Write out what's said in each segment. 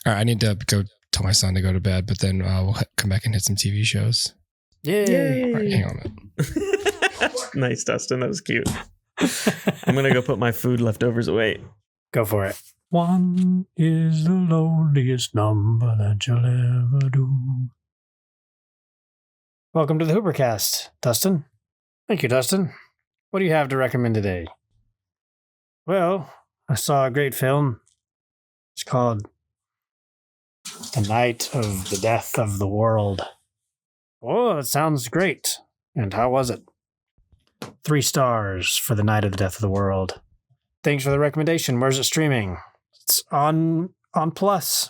All right, I need to go tell my son to go to bed, but then we'll come back and hit some TV shows. Yay. All right, hang on a minute. Nice, Dustin. That was cute. I'm going to go put my food leftovers away. Go for it. 1 is the loneliest number that you'll ever do. Welcome to the Hoopercast, Dustin. Thank you, Dustin. What do you have to recommend today? Well, I saw a great film. It's called The Night of the Death of the World. Oh, it sounds great. And how was it? 3 stars for The Night of the Death of the World. Thanks for the recommendation. Where's it streaming? It's on Plus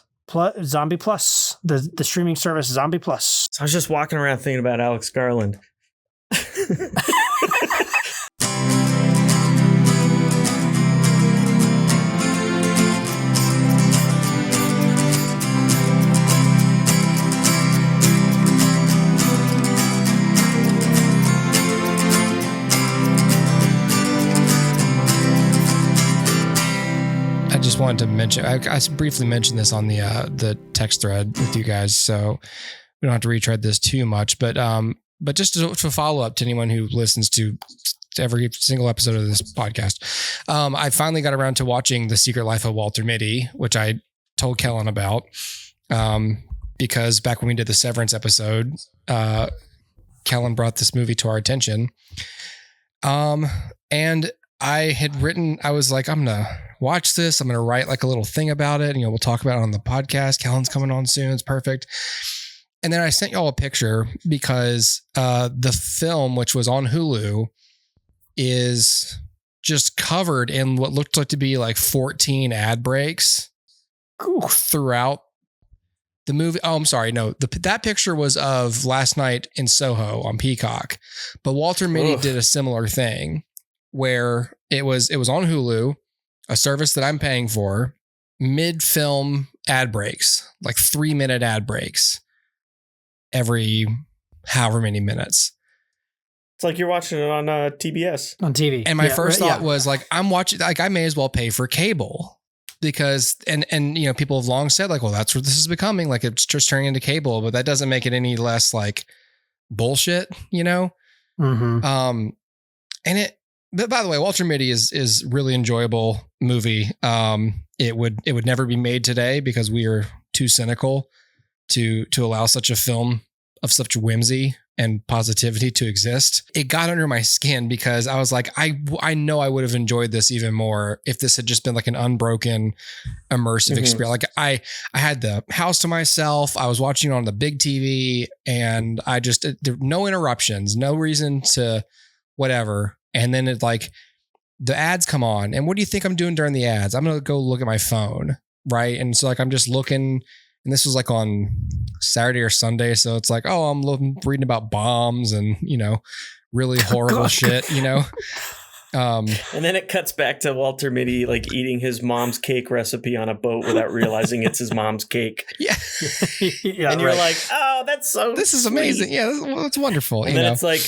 Zombie Plus, the streaming service Zombie Plus. So I was just walking around thinking about Alex Garland. I just wanted to mention, I briefly mentioned this on the text thread with you guys, so we don't have to retread this too much, but just to follow up to anyone who listens to every single episode of this podcast, I finally got around to watching The Secret Life of Walter Mitty, which I told Kellen about, because back when we did the Severance episode, Kellen brought this movie to our attention, and I was like, I'm going to watch this. I'm going to write like a little thing about it. We'll talk about it on the podcast. Kellen's coming on soon. It's perfect. And then I sent y'all a picture because the film, which was on Hulu, is just covered in what looked like to be like 14 ad breaks throughout the movie. Oh, I'm sorry. No, that picture was of Last Night in Soho on Peacock, but Walter Mitty did a similar thing where it was on Hulu, a service that I'm paying for, mid-film ad breaks, like 3-minute ad breaks every however many minutes. It's like you're watching it on TBS. On TV. And my first thought was like, I'm watching, like I may as well pay for cable because, and people have long said like, well, that's what this is becoming. Like it's just turning into cable, but that doesn't make it any less like bullshit, Mm-hmm. But by the way, Walter Mitty is really enjoyable movie. It would never be made today because we are too cynical to allow such a film of such whimsy and positivity to exist. It got under my skin because I was like, I know I would have enjoyed this even more if this had just been like an unbroken, immersive experience. Like I had the house to myself. I was watching it on the big TV, and there no interruptions, no reason to whatever. And then it like the ads come on, and what do you think I'm doing during the ads? I'm going to go look at my phone. Right. And so like, I'm just looking, and this was like on Saturday or Sunday. So it's like, oh, I'm reading about bombs and, really horrible shit, And then it cuts back to Walter Mitty like eating his mom's cake recipe on a boat without realizing it's his mom's cake. Yeah. And you're like, oh, that's so this is sweet. amazing. Yeah. That's wonderful. And then it's like,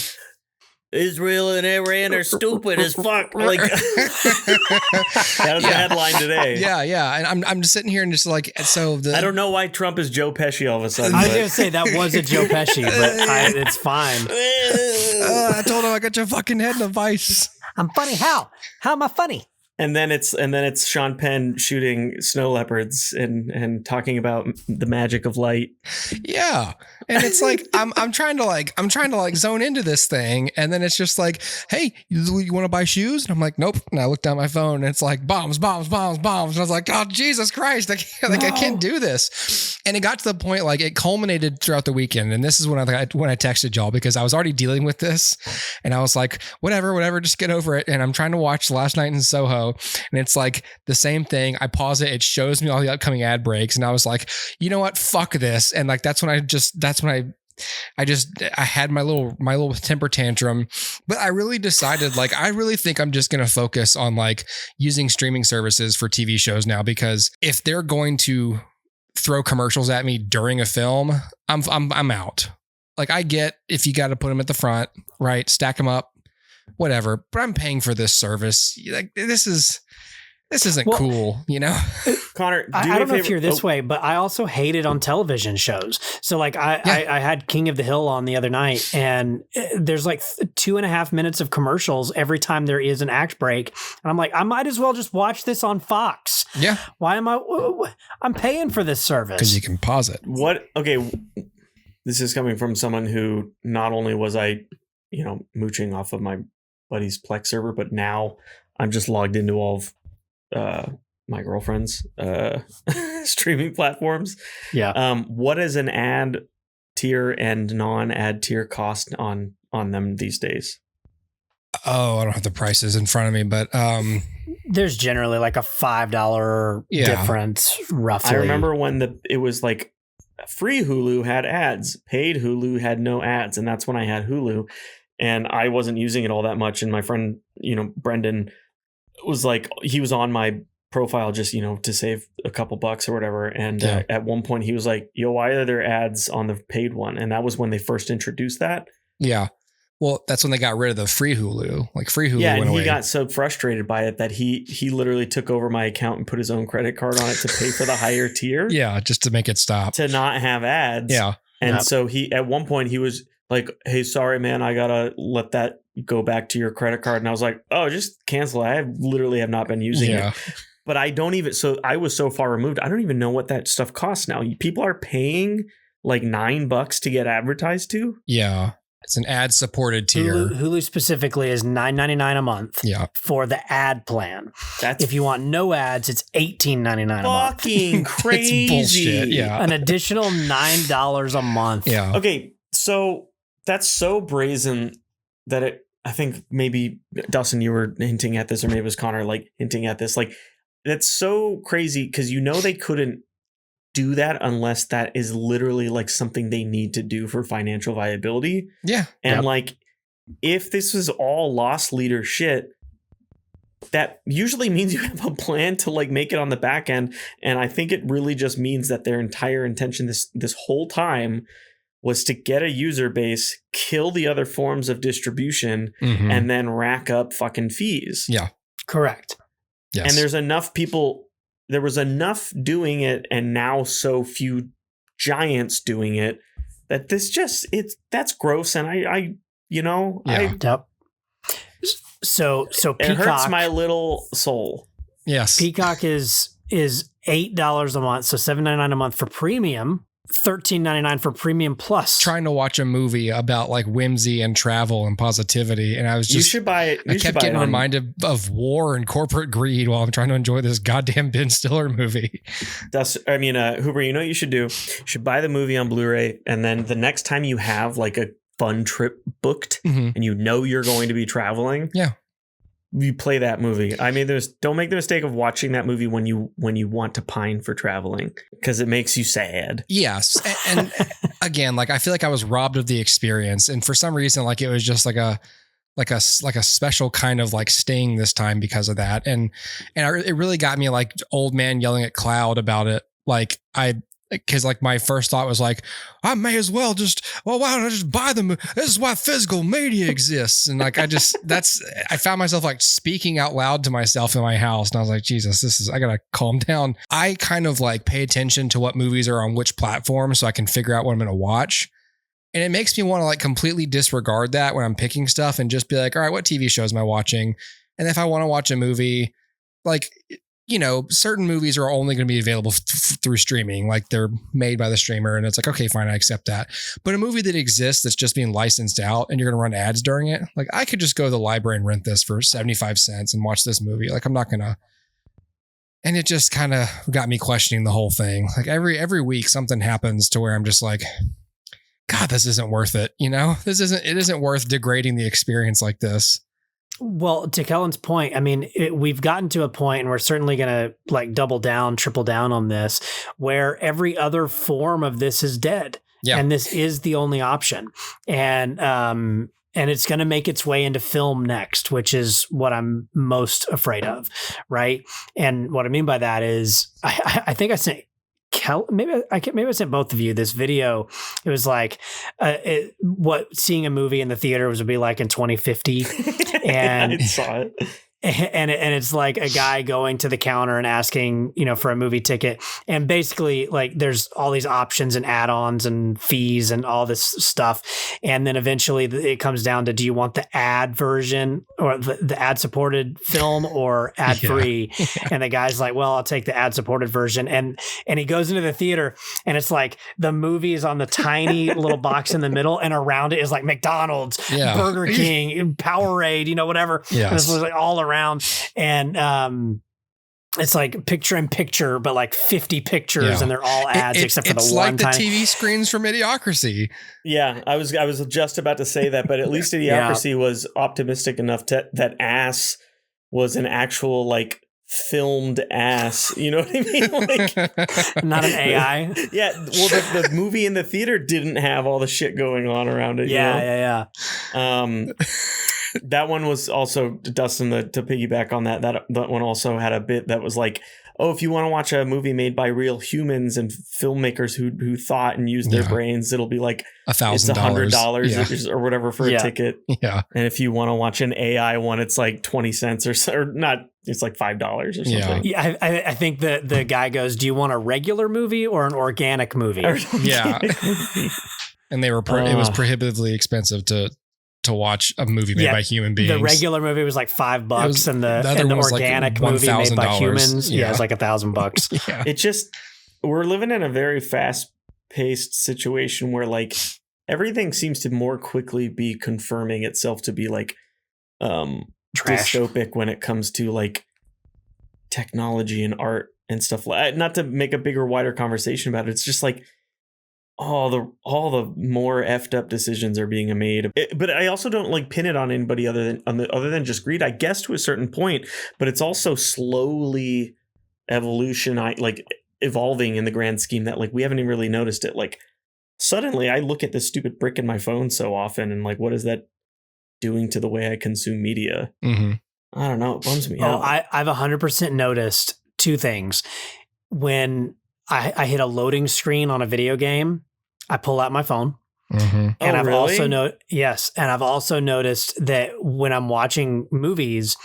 Israel and Iran are stupid as fuck. Like that was the headline today. Yeah. And I'm just sitting here and just like, so I don't know why Trump is Joe Pesci all of a sudden. I was going to say that was a Joe Pesci, but it's fine. I told him I got your fucking head in a vice. I'm funny. How am I funny? And then it's Sean Penn shooting snow leopards and talking about the magic of light. Yeah. And it's like I'm trying to like zone into this thing, and then it's just like, hey, you want to buy shoes? And I'm like, nope. And I look down my phone, and it's like bombs. And I was like, oh Jesus Christ, I can't do this. And it got to the point like it culminated throughout the weekend, and this is when I texted y'all because I was already dealing with this, and I was like, whatever, just get over it. And I'm trying to watch Last Night in Soho. And it's like the same thing. I pause it. It shows me all the upcoming ad breaks. And I was like, you know what? Fuck this. And like, that's when I had my little temper tantrum, but I really decided like, I really think I'm just going to focus on like using streaming services for TV shows now, because if they're going to throw commercials at me during a film, I'm out. Like I get if you got to put them at the front, right? Stack them up, whatever, but I'm paying for this service. Like this is this isn't cool, you know? Connor, I don't know if you're this way, but I also hate it on television shows. So like I had King of the Hill on the other night, and there's like 2.5 minutes of commercials every time there is an act break. And I'm like, I might as well just watch this on Fox. Yeah. Why am I'm paying for this service. Because you can pause it. Okay. This is coming from someone who not only was I, mooching off of my buddy's Plex server, but now I'm just logged into all of my girlfriend's streaming platforms. Yeah. What does an ad tier and non-ad tier cost on them these days? Oh, I don't have the prices in front of me, but there's generally like a $5 difference, roughly. I remember when it was like free Hulu had ads, paid Hulu had no ads, and that's when I had Hulu, and I wasn't using it all that much. And my friend, Brendan, was like, he was on my profile just to save a couple bucks or whatever, and at one point he was like, yo, why are there ads on the paid one? And that was when they first introduced that. Yeah, well, that's when they got rid of the free Hulu. Like free Hulu and went away. He got so frustrated by it that he literally took over my account and put his own credit card on it to pay for the higher tier. Yeah, just to make it stop, to not have ads. Yeah. And so he, at one point he was like, hey, sorry, man, I gotta let that go back to your credit card. And I was like, oh, just cancel it. I literally have not been using it. But I don't even, so I was so far removed, I don't even know what that stuff costs now. People are paying like $9 to get advertised to. Yeah. It's an ad supported tier. Hulu specifically is $9.99 a month for the ad plan. If you want no ads, it's $18.99 a month. Fucking crazy. It's bullshit. Yeah. An additional $9 a month. Yeah. Okay. So that's so brazen that I think maybe Dustin, you were hinting at this, or maybe it was Connor like hinting at this. Like, that's so crazy because they couldn't do that unless that is literally like something they need to do for financial viability. Yeah. And like, if this was all loss leader shit, that usually means you have a plan to like make it on the back end. And I think it really just means that their entire intention this whole time was to get a user base, kill the other forms of distribution, and then rack up fucking fees. Yeah. Correct. Yes. And there's enough people. There was enough doing it, and now so few giants doing it that that's gross. And I So Peacock, it hurts my little soul. Yes. Peacock is $8 a month, so $7.99 a month for premium, $13.99 for premium plus. Trying to watch a movie about like whimsy and travel and positivity, and I was just, you should buy it. I kept getting reminded of war and corporate greed while I'm trying to enjoy this goddamn Ben Stiller movie. Hooper, you know what you should do? You should buy the movie on Blu-ray, and then the next time you have like a fun trip booked and you're going to be traveling, you play that movie. Don't make the mistake of watching that movie when you want to pine for traveling, because it makes you sad. Yes. And again, like I feel like I was robbed of the experience, and for some reason, like it was just like a special kind of like sting this time because of that. And it really got me like old man yelling at cloud about it. Because like my first thought was like, I may as well why don't I just buy them? This is why physical media exists. And like, I found myself like speaking out loud to myself in my house. And I was like, Jesus, I gotta calm down. I kind of like pay attention to what movies are on which platform so I can figure out what I'm going to watch. And it makes me want to like completely disregard that when I'm picking stuff and just be like, all right, what TV shows am I watching? And if I want to watch a movie, like, certain movies are only going to be available through streaming. Like they're made by the streamer, and it's like, okay, fine, I accept that. But a movie that exists that's just being licensed out and you're going to run ads during it, like I could just go to the library and rent this for 75 cents and watch this movie. Like I'm not going to. And it just kind of got me questioning the whole thing. Like every week something happens to where I'm just like, God, this isn't worth it. It isn't worth degrading the experience like this. Well, to Kellen's point, we've gotten to a point, and we're certainly going to like triple down on this, where every other form of this is dead. Yeah. And this is the only option. And it's going to make its way into film next, which is what I'm most afraid of. Right. And what I mean by that is I think I sent maybe I sent both of you this video. It was like what seeing a movie in the theater would be like in 2050. And I saw it. and it's like a guy going to the counter and asking, for a movie ticket. And basically, like, there's all these options and add-ons and fees and all this stuff. And then eventually it comes down to, do you want the ad version or the ad-supported film or ad-free? Yeah. And the guy's like, well, I'll take the ad-supported version. And he goes into the theater, and it's like the movie is on the tiny little box in the middle, and around it is like McDonald's, Burger King, Powerade, whatever. Yes. And this was like all around. And it's like picture in picture, but like 50 pictures, and they're all ads except for the one It's like the TV screens from Idiocracy. Yeah, I was just about to say that, but at least Idiocracy was optimistic enough that ass was an actual like filmed ass. You know what I mean? Like, not an AI. Yeah. Well, the movie in the theater didn't have all the shit going on around it. Yeah. That one was also, Dustin, to piggyback on that one also had a bit that was like, oh, if you want to watch a movie made by real humans and filmmakers who thought and used their brains, it'll be like $1,000, $100 or whatever for a ticket. Yeah. And if you want to watch an AI one, it's like 20 cents or not. It's like $5 or something. Yeah. I think the guy goes, do you want a regular movie or an organic movie? Yeah. And they were it was prohibitively expensive to watch a movie made by human beings. The regular movie was like $5, and the organic like movie made by humans, it's like $1,000. Yeah. It just, we're living in a very fast-paced situation where like everything seems to more quickly be confirming itself to be like dystopic when it comes to like technology and art and stuff. Not to make a bigger, wider conversation about it. It's just like all the more effed up decisions are being made. But I also don't like pin it on anybody other than just greed, I guess, to a certain point. But it's also slowly evolving in the grand scheme that like we haven't even really noticed it. Like suddenly I look at this stupid brick in my phone so often, and like, what is that doing to the way I consume media? Mm-hmm. I don't know. It bums me out. I've 100% noticed two things. When I hit a loading screen on a video game, I pull out my phone. Mm-hmm. And I've really? I've also noticed that when I'm watching movies,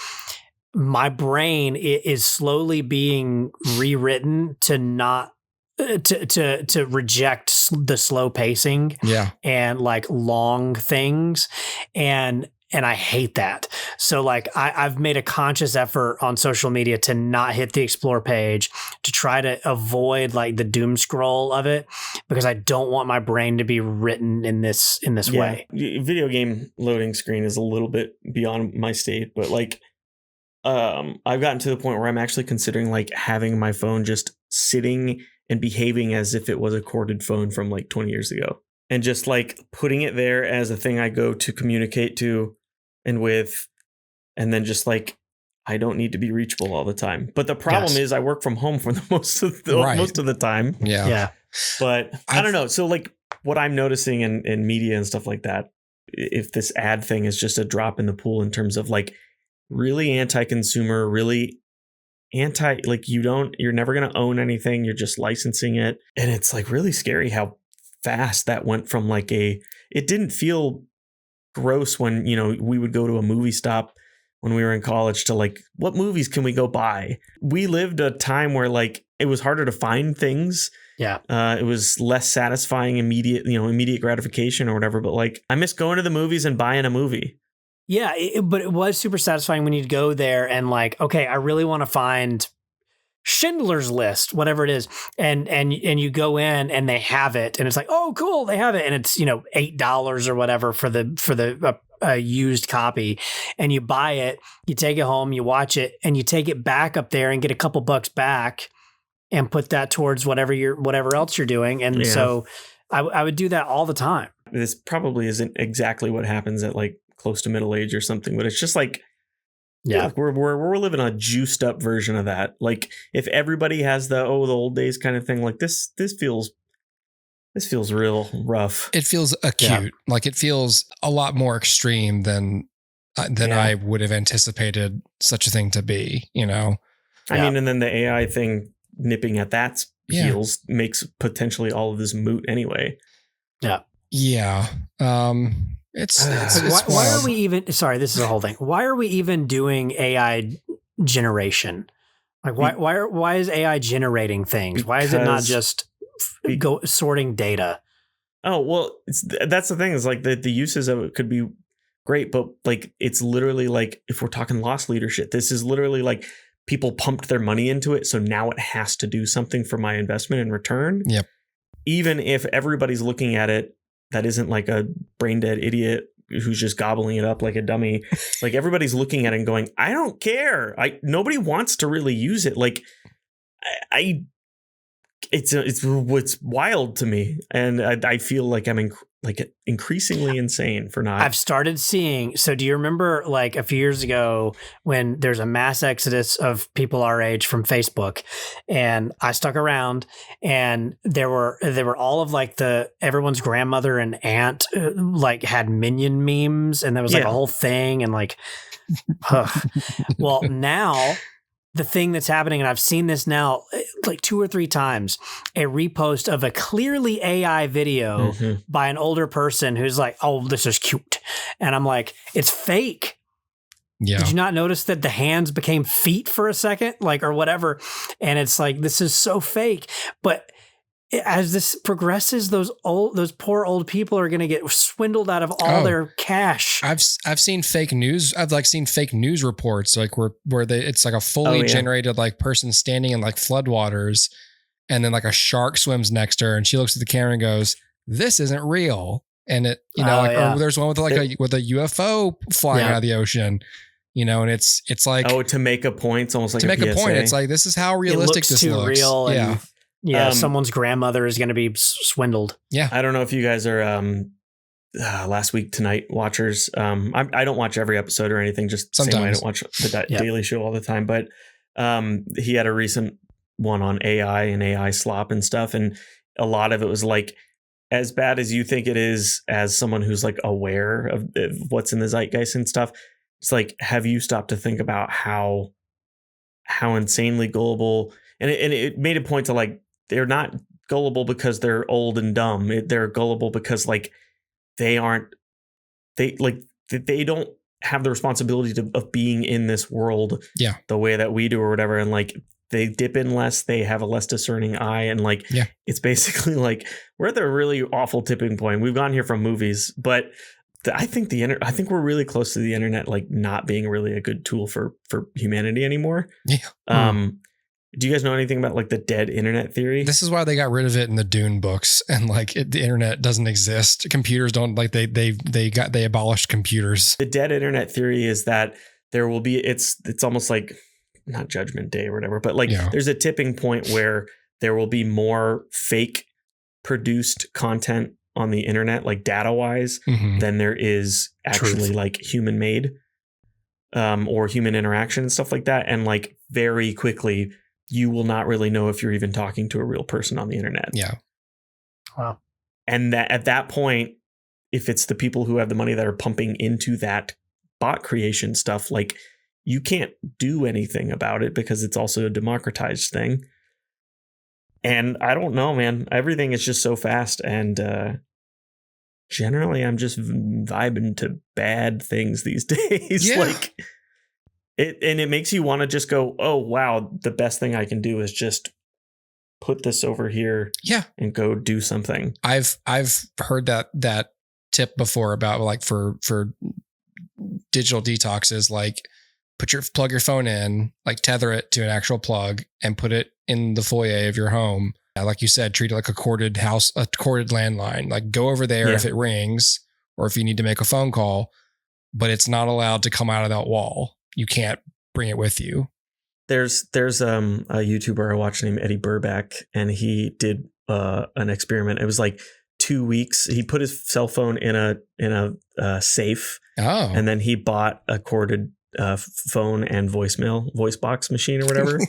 my brain is slowly being rewritten to not to reject the slow pacing and like long things. And I hate that. So like I've made a conscious effort on social media to not hit the explore page, to try to avoid like the doom scroll of it, because I don't want my brain to be written in this way. Video game loading screen is a little bit beyond my state, but like I've gotten to the point where I'm actually considering like having my phone just sitting and behaving as if it was a corded phone from like 20 years ago, and just like putting it there as a thing I go to communicate to and with, and then just like, I don't need to be reachable all the time. But the problem is I work from home for the most of the time. Yeah. But I don't know. So like what I'm noticing in media and stuff like that, if this ad thing is just a drop in the pool in terms of like really anti-consumer, really like you're never going to own anything. You're just licensing it. And it's like really scary how fast that went from like it didn't feel gross when, we would go to a movie stop when we were in college to like, what movies can we go buy? We lived a time where like it was harder to find things. Yeah. It was less satisfying, immediate gratification or whatever. But like, I miss going to the movies and buying a movie. Yeah. But it was super satisfying when you'd go there and like, okay, I really want to find Schindler's List, whatever it is. And you go in and they have it, and it's like, oh, cool, they have it. And it's, $8 or whatever for the used copy, and you buy it, you take it home, you watch it, and you take it back up there and get a couple bucks back and put that towards whatever else you're doing. And so I would do that all the time. This probably isn't exactly what happens at like close to middle age or something, but it's just like, we're living a juiced up version of that. Like if everybody has the old days kind of thing, like this feels real rough. It feels acute. Like it feels a lot more extreme than I would have anticipated such a thing to be, I mean, and then the AI thing nipping at that heels makes potentially all of this moot anyway. Yeah. It's Why are wild. we even? Sorry, this is a whole thing. Why are we even doing AI generation? Like, why is AI generating things? Why is it not just sorting data? Oh, well, that's the thing is like the uses of it could be great, but like it's literally like if we're talking loss leadership, this is literally like people pumped their money into it, so now it has to do something for my investment in return. Yep. Even if everybody's looking at it, that isn't like a brain dead idiot who's just gobbling it up like a dummy. Like everybody's looking at it and going, I don't care. Nobody wants to really use it. Like it's wild to me, and I feel like I'm increasingly insane for not. I've started seeing. So, do you remember like a few years ago when there's a mass exodus of people our age from Facebook, and I stuck around, and there were all of like everyone's grandmother and aunt like had minion memes, and there was like a whole thing, and like, well now. The thing that's happening, and I've seen this now like 2 or 3 times, a repost of a clearly AI video by an older person who's like, oh, this is cute. And I'm like, it's fake. Yeah. Did you not notice that the hands became feet for a second? Like, or whatever. And it's like, this is so fake. But as this progresses, those poor old people are going to get swindled out of all their cash. I've seen fake news. I've like seen fake news reports like where it's like a fully generated like person standing in like floodwaters, and then like a shark swims next to her, and she looks at the camera and goes, "This isn't real." And it, or there's one with like a UFO flying out of the ocean. And it's like to make a point. It's almost like to make a point. It's like this is how realistic this looks. Real and yeah, someone's grandmotother is going to be swindled. Yeah. I don't know if you guys are last week tonight watchers. I don't watch every episode or anything, just sometimes. Same way I don't watch the Daily Show all the time. But he had a recent one on AI and AI slop and stuff. And a lot of it was like, as bad as you think it is as someone who's like aware of what's in the zeitgeist and stuff, it's like, have you stopped to think about how insanely gullible? And it made a point to like, they're not gullible because they're old and dumb. They're gullible because like they don't have the responsibility of being in this world the way that we do or whatever. And like they dip in less, they have a less discerning eye. And like, it's basically like we're at the really awful tipping point. We've gone here from movies, but I think we're really close to the internet, like not being really a good tool for humanity anymore. Yeah. Do you guys know anything about like the dead internet theory? This is why they got rid of it in the Dune books, and like the internet doesn't exist. Computers don't like they abolished computers. The dead internet theory is that there will be it's almost like not Judgment Day or whatever, but like there's a tipping point where there will be more fake produced content on the internet, like data wise, than there is actually like human made or human interaction and stuff like that. And like very quickly, you will not really know if you're even talking to a real person on the internet. Yeah. Wow. And that at that point, if it's the people who have the money that are pumping into that bot creation stuff, like you can't do anything about it because it's also a democratized thing. And I don't know, man, everything is just so fast. And generally I'm just vibing to bad things these days. Yeah. Like it makes you want to just go, oh, wow, the best thing I can do is just put this over here and go do something. I've heard that tip before about like for digital detoxes, like plug your phone in, like tether it to an actual plug and put it in the foyer of your home. Like you said, treat it like a corded landline, like go over there if it rings or if you need to make a phone call, but it's not allowed to come out of that wall. You can't bring it with you. There's a YouTuber I watch named Eddie Burback, and he did an experiment. It was like 2 weeks. He put his cell phone in a safe, and then he bought a corded phone and voice box machine or whatever.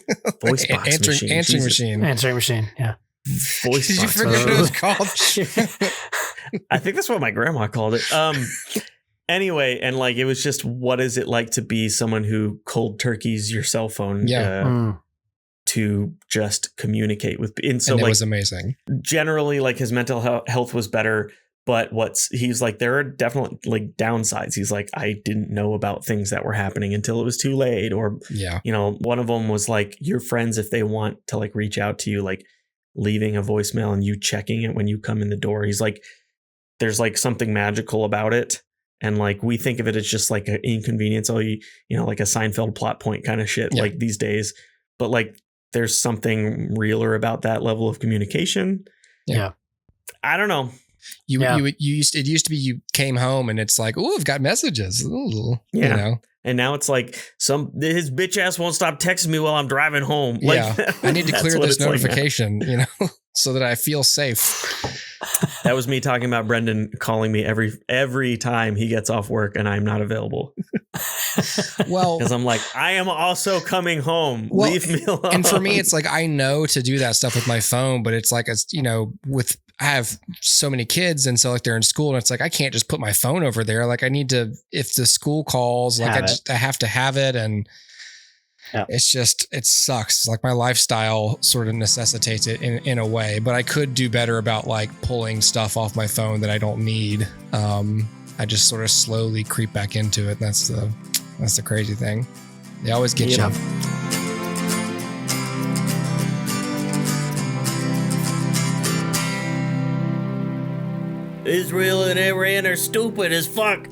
Answering machine. Yeah. Voice Did box. You forget what it was called? I think that's what my grandma called it. Anyway, and like it was just, what is it like to be someone who cold turkeys your cell phone to just communicate with? And so, and it like, was amazing. Generally, like his mental health was better, But he's like, there are definitely like downsides. He's like, I didn't know about things that were happening until it was too late. Or, one of them was like your friends, if they want to like reach out to you, like leaving a voicemail and you checking it when you come in the door. He's like, there's like something magical about it. And like, we think of it as just like an inconvenience. Oh, like a Seinfeld plot point kind of shit like these days. But like, there's something realer about that level of communication. Yeah. I don't know. It used to be you came home and it's like, oh, I've got messages. Ooh, And now it's like his bitch ass won't stop texting me while I'm driving home. Like, I need to clear this notification, so that I feel safe. That was me talking about Brendan calling me every time he gets off work and I'm not available. Well, because I'm like, I am also coming home. Leave me alone. And for me, it's like, I know to do that stuff with my phone, but it's like, I have so many kids. And so like they're in school and it's like, I can't just put my phone over there. Like I need to, if the school calls, like I have to have it. And it's just, it sucks. It's like my lifestyle sort of necessitates it in a way, but I could do better about like pulling stuff off my phone that I don't need. I just sort of slowly creep back into it. That's the crazy thing. They always get you. Israel and Iran are stupid as fuck.